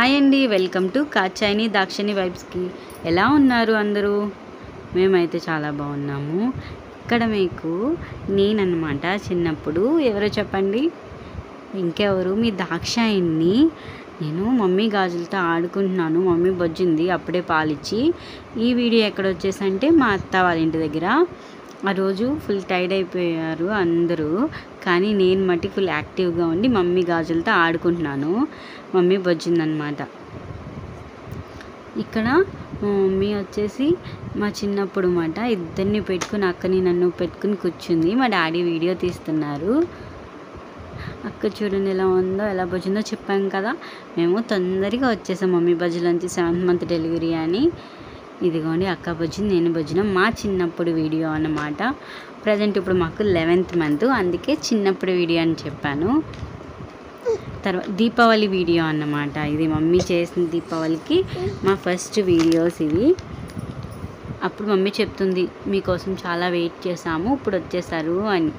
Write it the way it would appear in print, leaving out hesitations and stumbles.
Hi అండి, welcome to కాచాయిని దాక్షిణి వైబ్స్కి. ఎలా ఉన్నారు అందరూ? మేమైతే చాలా బాగున్నాము. ఇక్కడ మీకు నేనన్నమాట చిన్నప్పుడు ఎవరో చెప్పండి, ఇంకెవరు మీ దాక్షాయిని. నేను మమ్మీ గాజులతో ఆడుకుంటున్నాను. మమ్మీ బొజ్జింది అప్పుడే పాలిచ్చి. ఈ వీడియో ఎక్కడ వచ్చేసంటే మా అత్త వాళ్ళ ఇంటి దగ్గర. ఆ రోజు ఫుల్ టైర్డ్ అయిపోయారు అందరూ, కానీ నేను మట్టి ఫుల్ యాక్టివ్గా ఉండి మమ్మీ గాజులతో ఆడుకుంటున్నాను. మమ్మీ బొజ్జిందనమాట. ఇక్కడ మా మమ్మీ వచ్చేసి మా చిన్నప్పుడు మాట ఇద్దరిని పెట్టుకుని, అక్కని నన్ను పెట్టుకుని కూర్చుంది. మా డాడీ వీడియో తీస్తున్నారు. అక్క చూడండి ఎలా ఉందో, ఎలా బొజ్జిందో. చెప్పాం కదా, మేము తొందరగా వచ్చేసాం మమ్మీ బజ్జీలోంచి. 7th మంత్ డెలివరీ అని. ఇదిగోండి అక్క బొజ్జింది, నేను బొజ్జిన. మా చిన్నప్పుడు వీడియో అన్నమాట. ప్రజెంట్ ఇప్పుడు మాకు 11th మంత్, అందుకే చిన్నప్పుడు వీడియో అని చెప్పాను. తర్వాత దీపావళి వీడియో అన్నమాట. ఇది మమ్మీ చేసిన దీపావళికి మా ఫస్ట్ వీడియోస్ ఇవి. అప్పుడు మమ్మీ చెప్తుంది, మీకోసం చాలా వెయిట్ చేసాము, ఇప్పుడు వచ్చేసారు అని.